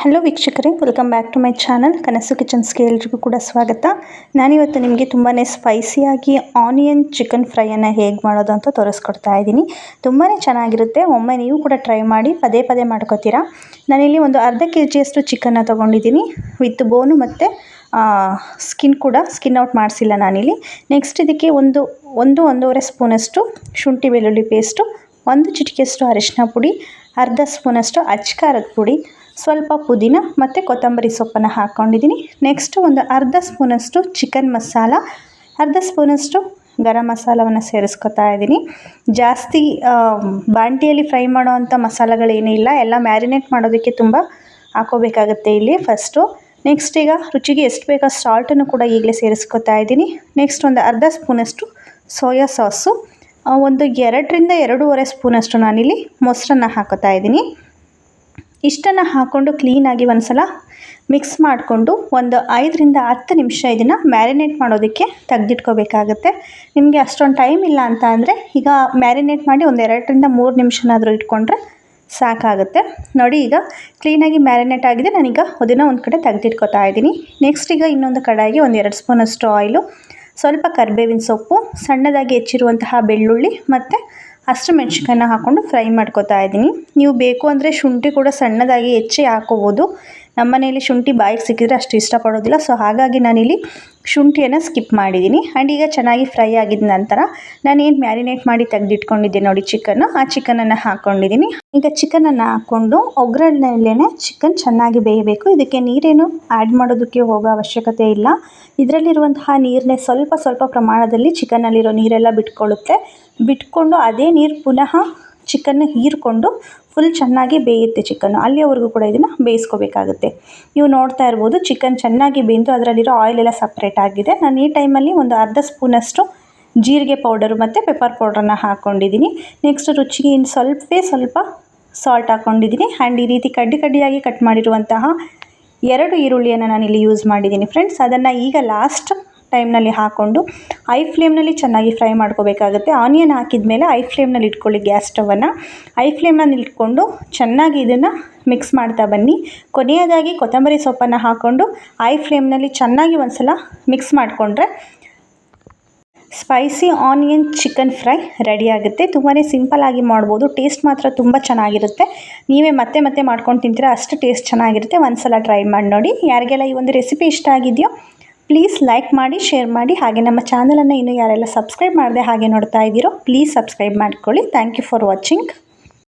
Hello ವೀಕ್ಷಕರೇ, welcome back to my channel Kanasu ಕಿಚನ್ಸ್ಗೆ ಎಲ್ರಿಗೂ ಕೂಡ ಸ್ವಾಗತ. ನಾನಿವತ್ತು ನಿಮಗೆ ತುಂಬಾ ಸ್ಪೈಸಿಯಾಗಿ ಆನಿಯನ್ ಚಿಕನ್ ಫ್ರೈಯನ್ನು ಹೇಗೆ ಮಾಡೋದು ಅಂತ ತೋರಿಸ್ಕೊಡ್ತಾ ಇದ್ದೀನಿ. ತುಂಬಾ ಚೆನ್ನಾಗಿರುತ್ತೆ. ಒಮ್ಮೆ ನೀವು ಕೂಡ ಟ್ರೈ ಮಾಡಿ, ಪದೇ ಪದೇ ಮಾಡ್ಕೋತೀರಾ. ನಾನಿಲ್ಲಿ ಒಂದು ಅರ್ಧ kg ಚಿಕನ್ನ ತೊಗೊಂಡಿದ್ದೀನಿ ವಿತ್ ಬೋನು ಮತ್ತು ಸ್ಕಿನ್ ಔಟ್ ಮಾಡಿಸಿಲ್ಲ ನಾನಿಲ್ಲಿ. ನೆಕ್ಸ್ಟ್ ಇದಕ್ಕೆ ಒಂದೂವರೆ ಸ್ಪೂನಷ್ಟು ಶುಂಠಿ ಬೆಳ್ಳುಳ್ಳಿ ಪೇಸ್ಟು, 1 ಚಿಟಿಕೆಯಷ್ಟು ಅರಿಶಿನ ಪುಡಿ, ಅರ್ಧ ಸ್ಪೂನಷ್ಟು ಅಚ್ಕಾರದ ಪುಡಿ, ಸ್ವಲ್ಪ ಪುದೀನ ಮತ್ತು ಕೊತ್ತಂಬರಿ ಸೊಪ್ಪನ್ನು ಹಾಕ್ಕೊಂಡಿದ್ದೀನಿ. ನೆಕ್ಸ್ಟು ಒಂದು ಅರ್ಧ ಸ್ಪೂನಷ್ಟು ಚಿಕನ್ ಮಸಾಲ, ಅರ್ಧ ಸ್ಪೂನಷ್ಟು ಗರಂ ಮಸಾಲವನ್ನು ಸೇರಿಸ್ಕೊತಾ ಇದ್ದೀನಿ. ಜಾಸ್ತಿ ಬಾಂಡಿಯಲ್ಲಿ ಫ್ರೈ ಮಾಡೋ ಅಂಥ ಮಸಾಲೆಗಳೇನಿಲ್ಲ, ಎಲ್ಲ ಮ್ಯಾರಿನೇಟ್ ಮಾಡೋದಕ್ಕೆ ತುಂಬ ಹಾಕೋಬೇಕಾಗುತ್ತೆ ಇಲ್ಲಿ ಫಸ್ಟು. ನೆಕ್ಸ್ಟ್ ಈಗ ರುಚಿಗೆ ಎಷ್ಟು ಬೇಕೋ ಸಾಲ್ಟನ್ನು ಕೂಡ ಈಗಲೇ ಸೇರಿಸ್ಕೊತಾ ಇದ್ದೀನಿ. ನೆಕ್ಸ್ಟ್ ಒಂದು ಅರ್ಧ ಸ್ಪೂನಷ್ಟು ಸೋಯಾ ಸಾಸು, ಒಂದು 2ರಿಂದ 2.5 ಸ್ಪೂನಷ್ಟು ನಾನಿಲ್ಲಿ ಮೊಸರನ್ನ ಹಾಕೋತಾ ಇದ್ದೀನಿ. ಇಷ್ಟನ್ನು ಹಾಕ್ಕೊಂಡು ಕ್ಲೀನಾಗಿ ಒಂದು ಸಲ ಮಿಕ್ಸ್ ಮಾಡಿಕೊಂಡು ಒಂದು 5ರಿಂದ 10 ನಿಮಿಷ ಇದನ್ನು ಮ್ಯಾರಿನೇಟ್ ಮಾಡೋದಕ್ಕೆ ತೆಗೆದಿಟ್ಕೋಬೇಕಾಗತ್ತೆ. ನಿಮಗೆ ಅಷ್ಟೊಂದು ಟೈಮ್ ಇಲ್ಲ ಅಂತ ಅಂದರೆ ಈಗ ಮ್ಯಾರಿನೇಟ್ ಮಾಡಿ ಒಂದು 2ರಿಂದ 3 ನಿಮಿಷನಾದರೂ ಇಟ್ಕೊಂಡ್ರೆ ಸಾಕಾಗುತ್ತೆ. ನೋಡಿ, ಈಗ ಕ್ಲೀನಾಗಿ ಮ್ಯಾರಿನೇಟ್ ಆಗಿದೆ. ನಾನೀಗ ಅದನ್ನು ಒಂದು ಕಡೆ ತೆಗೆದಿಟ್ಕೋತಾ ಇದ್ದೀನಿ. ನೆಕ್ಸ್ಟ್ ಈಗ ಇನ್ನೊಂದು ಕಡಾಯಿಗೆ ಒಂದು 2 ಸ್ಪೂನಷ್ಟು ಆಯಿಲು, ಸ್ವಲ್ಪ ಕರಿಬೇವಿನ ಸೊಪ್ಪು, ಸಣ್ಣದಾಗಿ ಹೆಚ್ಚಿರುವಂತಹ ಬೆಳ್ಳುಳ್ಳಿ ಮತ್ತು ಹಸಿಮೆಣ್ಸಿನ್ಕಾಯಿನ ಹಾಕ್ಕೊಂಡು ಫ್ರೈ ಮಾಡ್ಕೋತಾ ಇದ್ದೀನಿ. ನೀವು ಬೇಕು ಅಂದರೆ ಶುಂಠಿ ಕೂಡ ಸಣ್ಣದಾಗಿ ಹೆಚ್ಚಿ ಹಾಕ್ಕೋಬೋದು. ನಮ್ಮ ಮನೆಯಲ್ಲಿ ಶುಂಠಿ ಬಾಯಿಗೆ ಸಿಕ್ಕಿದ್ರೆ ಅಷ್ಟು ಇಷ್ಟಪಡೋದಿಲ್ಲ, ಸೊ ಹಾಗಾಗಿ ನಾನಿಲ್ಲಿ ಶುಂಠಿಯನ್ನು ಸ್ಕಿಪ್ ಮಾಡಿದ್ದೀನಿ. ಆ್ಯಂಡ್ ಈಗ ಚೆನ್ನಾಗಿ ಫ್ರೈ ಆಗಿದ ನಂತರ ನಾನೇನು ಮ್ಯಾರಿನೇಟ್ ಮಾಡಿ ತೆಗೆದಿಟ್ಕೊಂಡಿದ್ದೆ ನೋಡಿ ಚಿಕನ್ನು, ಆ ಚಿಕನನ್ನು ಹಾಕ್ಕೊಂಡಿದ್ದೀನಿ. ಈಗ ಚಿಕನನ್ನು ಹಾಕ್ಕೊಂಡು ಒಗ್ಗರಣೆಯಲ್ಲೇ ಚಿಕನ್ ಚೆನ್ನಾಗಿ ಬೇಯಬೇಕು. ಇದಕ್ಕೆ ನೀರೇನು ಆ್ಯಡ್ ಮಾಡೋದಕ್ಕೆ ಹೋಗೋ ಅವಶ್ಯಕತೆ ಇಲ್ಲ. ಇದರಲ್ಲಿರುವಂತಹ ನೀರನ್ನೇ ಸ್ವಲ್ಪ ಪ್ರಮಾಣದಲ್ಲಿ ಚಿಕನ್ನಲ್ಲಿರೋ ನೀರೆಲ್ಲ ಬಿಟ್ಕೊಂಡು ಅದೇ ನೀರು ಪುನಃ ಚಿಕನ್ನ ಹೀರಿಕೊಂಡು ಫುಲ್ ಚೆನ್ನಾಗಿ ಬೇಯುತ್ತೆ ಚಿಕನ್ನು. ಅಲ್ಲಿಯವರೆಗೂ ಕೂಡ ಇದನ್ನು ಬೇಯಿಸ್ಕೋಬೇಕಾಗುತ್ತೆ. ನೀವು ನೋಡ್ತಾ ಇರ್ಬೋದು, ಚಿಕನ್ ಚೆನ್ನಾಗಿ ಬೆಂದು ಅದರಲ್ಲಿರೋ ಆಯಿಲೆಲ್ಲ ಸಪ್ರೇಟ್ ಆಗಿದೆ. ನಾನು ಈ ಟೈಮಲ್ಲಿ ಒಂದು ಅರ್ಧ ಸ್ಪೂನಷ್ಟು ಜೀರಿಗೆ ಪೌಡರು ಮತ್ತು ಪೆಪ್ಪರ್ ಪೌಡ್ರನ್ನ ಹಾಕ್ಕೊಂಡಿದ್ದೀನಿ. ನೆಕ್ಸ್ಟ್ ರುಚಿಗೆ ಇನ್ನು ಸ್ವಲ್ಪ ಸಾಲ್ಟ್ ಹಾಕ್ಕೊಂಡಿದ್ದೀನಿ. ಆ್ಯಂಡ್ ಈ ರೀತಿ ಕಡ್ಡಿಯಾಗಿ ಕಟ್ ಮಾಡಿರುವಂತಹ 2 ಈರುಳ್ಳಿಯನ್ನು ನಾನಿಲ್ಲಿ ಯೂಸ್ ಮಾಡಿದ್ದೀನಿ ಫ್ರೆಂಡ್ಸ್. ಅದನ್ನು ಈಗ ಲಾಸ್ಟ್ ಟೈಮ್ನಲ್ಲಿ ಹಾಕ್ಕೊಂಡು ಐ ಫ್ಲೇಮ್ನಲ್ಲಿ ಚೆನ್ನಾಗಿ ಫ್ರೈ ಮಾಡ್ಕೋಬೇಕಾಗುತ್ತೆ. ಆನಿಯನ್ ಹಾಕಿದ ಮೇಲೆ ಐ ಫ್ಲೇಮ್ನಲ್ಲಿ ಇಟ್ಕೊಳ್ಳಿ ಗ್ಯಾಸ್ ಸ್ಟವನ್ನು. ಐ ಫ್ಲೇಮ್ನಲ್ಲಿ ಇಟ್ಕೊಂಡು ಚೆನ್ನಾಗಿ ಇದನ್ನು ಮಿಕ್ಸ್ ಮಾಡ್ತಾ ಬನ್ನಿ. ಕೊನೆಯದಾಗಿ ಕೊತ್ತಂಬರಿ ಸೊಪ್ಪನ್ನು ಹಾಕ್ಕೊಂಡು ಐ ಫ್ಲೇಮ್ನಲ್ಲಿ ಚೆನ್ನಾಗಿ ಒಂದು ಸಲ ಮಿಕ್ಸ್ ಮಾಡಿಕೊಂಡ್ರೆ spicy onion chicken fry ready ಆಗುತ್ತೆ. ತುಂಬಾ ಸಿಂಪಲ್ಲಾಗಿ ಮಾಡ್ಬೋದು. ಟೇಸ್ಟ್ ಮಾತ್ರ ತುಂಬ ಚೆನ್ನಾಗಿರುತ್ತೆ. ನೀವೇ ಮತ್ತೆ ಮಾಡ್ಕೊಂಡು ತಿಂತೀರಾ, ಅಷ್ಟು ಟೇಸ್ಟ್ ಚೆನ್ನಾಗಿರುತ್ತೆ. ಒಂದು ಸಲ ಟ್ರೈ ಮಾಡಿ ನೋಡಿ. ಯಾರಿಗೆಲ್ಲ ಈ ಒಂದು ರೆಸಿಪಿ ಇಷ್ಟ ಆಗಿದೆಯೋ ಪ್ಲೀಸ್ ಲೈಕ್ ಮಾಡಿ, ಶೇರ್ ಮಾಡಿ. ಹಾಗೆ ನಮ್ಮ ಚಾನಲನ್ನು ಇನ್ನೂ ಯಾರೆಲ್ಲ ಸಬ್ಸ್ಕ್ರೈಬ್ ಮಾಡದೆ ಹಾಗೆ ನೋಡ್ತಾ ಇದ್ದೀರೋ ಪ್ಲೀಸ್ ಸಬ್ಸ್ಕ್ರೈಬ್ ಮಾಡ್ಕೊಳ್ಳಿ. Thank you for watching.